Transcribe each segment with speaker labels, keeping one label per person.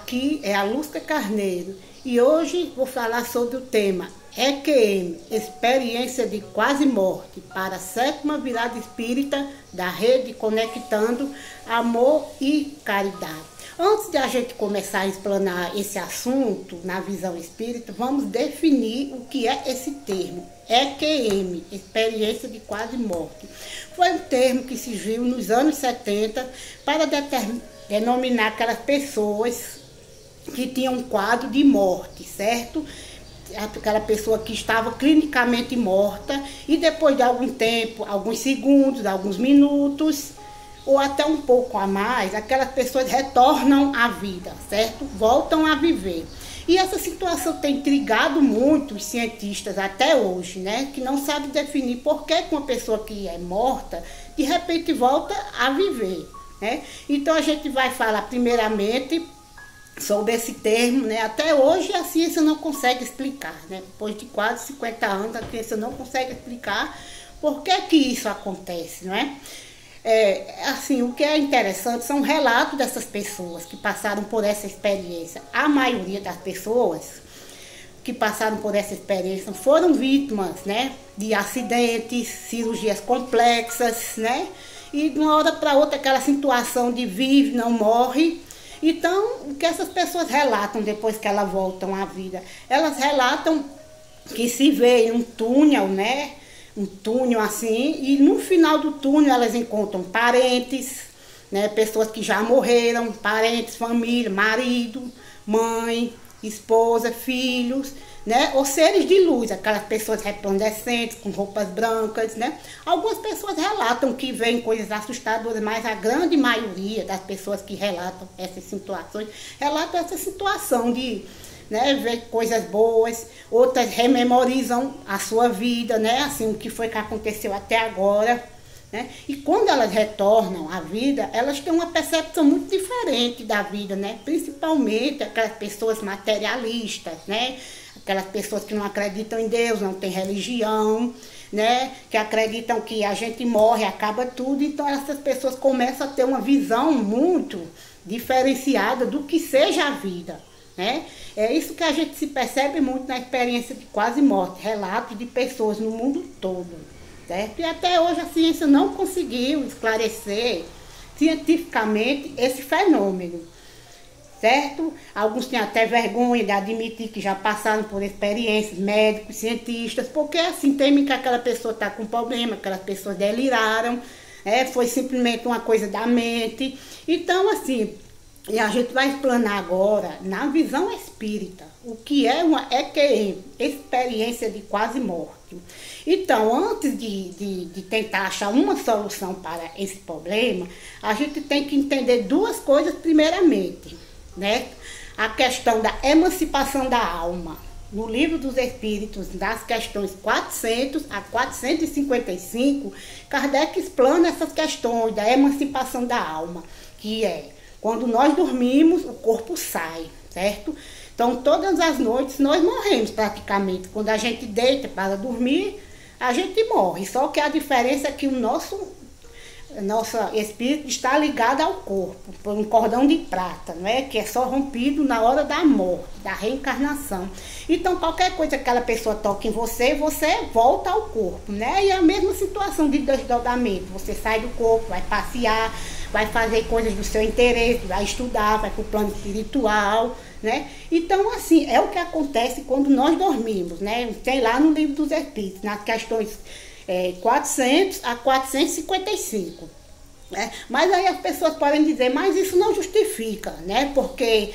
Speaker 1: Aqui é a Lúcia Carneiro e hoje vou falar sobre o tema EQM, Experiência de Quase Morte, para a 7ª Virada Espírita da Rede Conectando Amor e Caridade. Antes de a gente começar a explanar esse assunto na visão espírita, vamos definir o que é esse termo, EQM, Experiência de Quase Morte. Foi um termo que surgiu nos anos 70 para denominar aquelas pessoas que tinham um quadro de morte, certo? Aquela pessoa que estava clinicamente morta e depois de algum tempo, alguns segundos, alguns minutos, ou até um pouco a mais, aquelas pessoas retornam à vida, certo? Voltam a viver. E essa situação tem intrigado muito os cientistas até hoje, né? Que não sabem definir por que uma pessoa que é morta, de repente volta a viver, né? Então a gente vai falar primeiramente sobre esse termo, né? Até hoje a ciência não consegue explicar, né? Depois de quase 50 anos a ciência não consegue explicar por que isso acontece, não é? Assim, o que é interessante são relatos dessas pessoas que passaram por essa experiência. A maioria das pessoas que passaram por essa experiência foram vítimas, né, de acidentes, cirurgias complexas, né? E de uma hora para outra aquela situação de vive, não morre. Então, o que essas pessoas relatam depois que elas voltam à vida? Elas relatam que se vê em um túnel, né? Um túnel assim, e no final do túnel elas encontram parentes, né? Pessoas que já morreram, parentes, família, marido, mãe, esposa, filhos, né? Ou seres de luz, aquelas pessoas resplandecentes, com roupas brancas, né? Algumas pessoas relatam que veem coisas assustadoras, mas a grande maioria das pessoas que relatam essas situações, relatam essa situação de, né, ver coisas boas, outras rememorizam a sua vida, né? Assim, o que foi que aconteceu até agora, né? E quando elas retornam à vida, elas têm uma percepção muito diferente da vida, né? Principalmente aquelas pessoas materialistas, né? Aquelas pessoas que não acreditam em Deus, não têm religião, né? Que acreditam que a gente morre, acaba tudo. Então essas pessoas começam a ter uma visão muito diferenciada do que seja a vida, né? É isso que a gente se percebe muito na experiência de quase morte, relatos de pessoas no mundo todo, certo? E até hoje a ciência não conseguiu esclarecer cientificamente esse fenômeno, certo? Alguns têm até vergonha de admitir que já passaram por experiências, médicos, cientistas, porque assim temem que aquela pessoa está com problema, aquelas pessoas deliraram, foi simplesmente uma coisa da mente. Então, assim, e a gente vai explanar agora, na visão espírita, o que é uma EQM, Experiência de Quase Morte. Então, antes de tentar achar uma solução para esse problema, a gente tem que entender duas coisas primeiramente, né? A questão da emancipação da alma. No Livro dos Espíritos, das questões 400 a 455, Kardec explana essas questões da emancipação da alma, que é: quando nós dormimos, o corpo sai, certo? Então, todas as noites nós morremos praticamente. Quando a gente deita para dormir, a gente morre. Só que a diferença é que o nosso espírito está ligado ao corpo, por um cordão de prata, não é? Que é só rompido na hora da morte, da reencarnação. Então, qualquer coisa que aquela pessoa toque em você, você volta ao corpo, né? E é a mesma situação de desdobramento. Você sai do corpo, vai passear, vai fazer coisas do seu interesse, vai estudar, vai para o plano espiritual, né? Então, assim, é o que acontece quando nós dormimos, né? Tem lá no Livro dos Espíritos, nas questões 400 a 455. Né? Mas aí as pessoas podem dizer, mas isso não justifica, né? Porque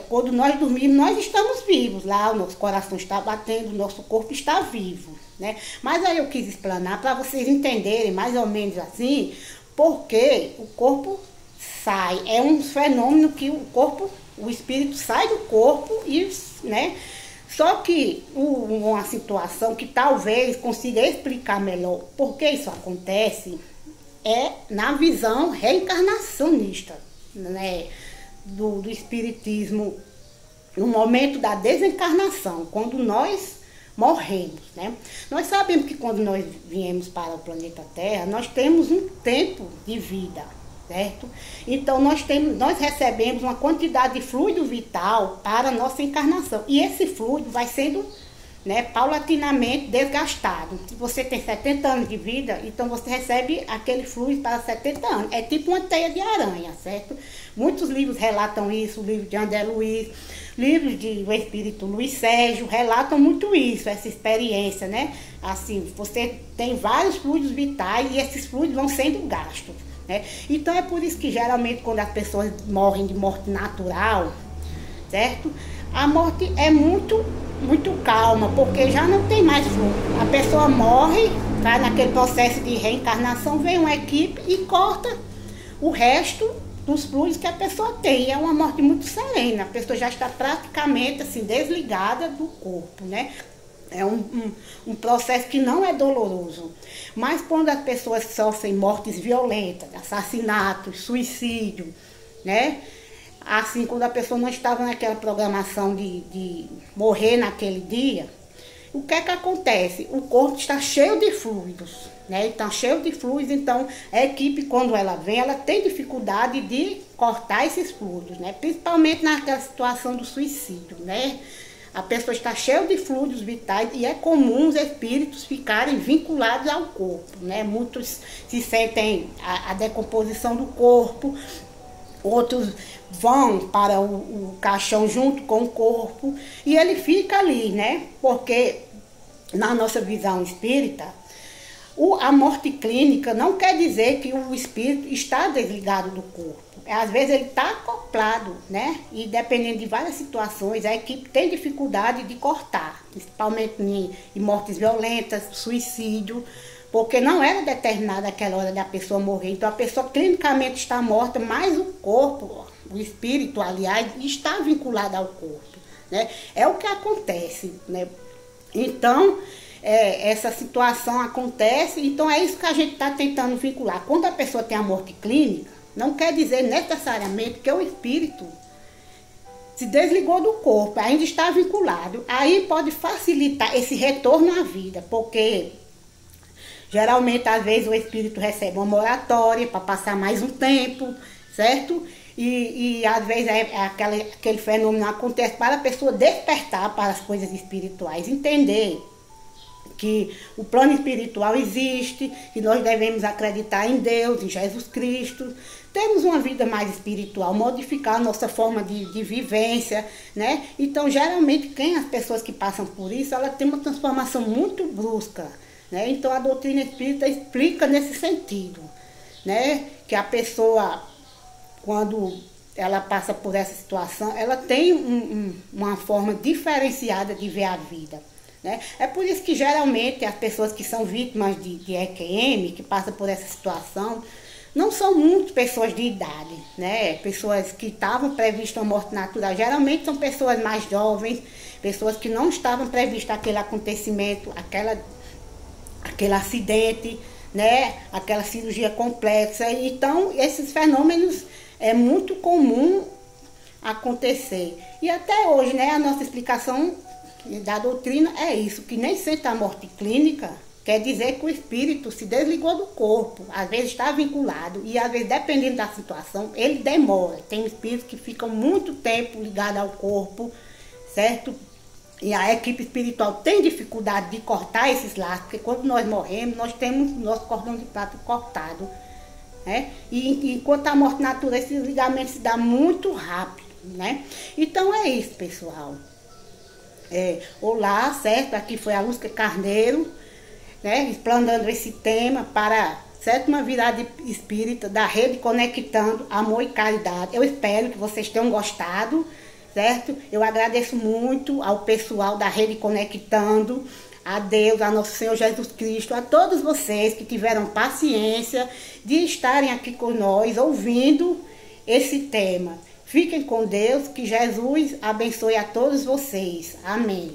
Speaker 1: quando nós dormimos, nós estamos vivos, lá o nosso coração está batendo, o nosso corpo está vivo, né? Mas aí eu quis explanar para vocês entenderem mais ou menos assim, porque o corpo sai, é um fenômeno que o espírito sai do corpo e, né? Só que uma situação que talvez consiga explicar melhor por que isso acontece é na visão reencarnacionista, né? Do espiritismo, no momento da desencarnação, quando nós morremos, né? Nós sabemos que quando nós viemos para o planeta Terra, nós temos um tempo de vida, certo? Então nós recebemos uma quantidade de fluido vital para a nossa encarnação. E esse fluido vai sendo, né, paulatinamente desgastado. Se você tem 70 anos de vida, então você recebe aquele fluido para 70 anos. É tipo uma teia de aranha, certo? Muitos livros relatam isso, o livro de André Luiz, livros de o Espírito Luiz Sérgio relatam muito isso, essa experiência, né? Assim, você tem vários fluidos vitais e esses fluidos vão sendo gastos, né? Então é por isso que geralmente quando as pessoas morrem de morte natural, certo? A morte é muito calma, porque já não tem mais fluido. A pessoa morre, tá naquele processo de reencarnação, vem uma equipe e corta o resto dos fluidos que a pessoa tem. É uma morte muito serena, a pessoa já está praticamente assim, desligada do corpo, né? É um processo que não é doloroso. Mas quando as pessoas sofrem mortes violentas, assassinatos, suicídio, né? Assim, quando a pessoa não estava naquela programação de morrer naquele dia, o que é que acontece? O corpo está cheio de fluidos, né? Está cheio de fluidos, então a equipe, quando ela vem, ela tem dificuldade de cortar esses fluidos, né? Principalmente naquela situação do suicídio, né? A pessoa está cheia de fluidos vitais e é comum os espíritos ficarem vinculados ao corpo, né? Muitos se sentem a decomposição do corpo, outros vão para o caixão junto com o corpo e ele fica ali, né? Porque na nossa visão espírita, a morte clínica não quer dizer que o espírito está desligado do corpo. Às vezes ele está acoplado, né? E dependendo de várias situações, a equipe tem dificuldade de cortar, principalmente em mortes violentas, suicídio, porque não era determinada aquela hora da pessoa morrer. Então a pessoa clinicamente está morta, mas o corpo, o espírito, aliás, está vinculado ao corpo, né? É o que acontece, né? Então, essa situação acontece, então é isso que a gente está tentando vincular. Quando a pessoa tem a morte clínica, não quer dizer necessariamente que o espírito se desligou do corpo, ainda está vinculado. Aí pode facilitar esse retorno à vida, porque geralmente, às vezes, o espírito recebe uma moratória para passar mais um tempo, certo? E às vezes aquele fenômeno acontece para a pessoa despertar para as coisas espirituais, entender que o plano espiritual existe, que nós devemos acreditar em Deus, em Jesus Cristo, temos uma vida mais espiritual, modificar a nossa forma de vivência, né? Então, geralmente, as pessoas que passam por isso, elas têm uma transformação muito brusca, né? Então, a doutrina espírita explica nesse sentido, né? Que a pessoa, quando ela passa por essa situação, ela tem uma forma diferenciada de ver a vida, né? É por isso que geralmente as pessoas que são vítimas de EQM, que passam por essa situação, não são muitas pessoas de idade, né? Pessoas que estavam previstas a morte natural, geralmente são pessoas mais jovens, pessoas que não estavam previstas aquele acontecimento, aquele acidente, né? Aquela cirurgia complexa. Então, esses fenômenos é muito comum acontecer. E até hoje, né, a nossa explicação da doutrina é isso, que nem sempre a morte clínica quer dizer que o espírito se desligou do corpo. Às vezes está vinculado e às vezes, dependendo da situação, ele demora. Tem espíritos que ficam muito tempo ligados ao corpo, certo? E a equipe espiritual tem dificuldade de cortar esses laços, porque quando nós morremos, nós temos nosso cordão de prata cortado, né? E enquanto a morte natural, esse ligamento se dá muito rápido, né? Então é isso, pessoal. Olá, certo? Aqui foi a Lúcia Carneiro, né? Explanando esse tema para a 7ª virada espírita da Rede Conectando Amor e Caridade. Eu espero que vocês tenham gostado, certo? Eu agradeço muito ao pessoal da Rede Conectando, a Deus, a nosso Senhor Jesus Cristo, a todos vocês que tiveram paciência de estarem aqui com nós, ouvindo esse tema. Fiquem com Deus, que Jesus abençoe a todos vocês. Amém.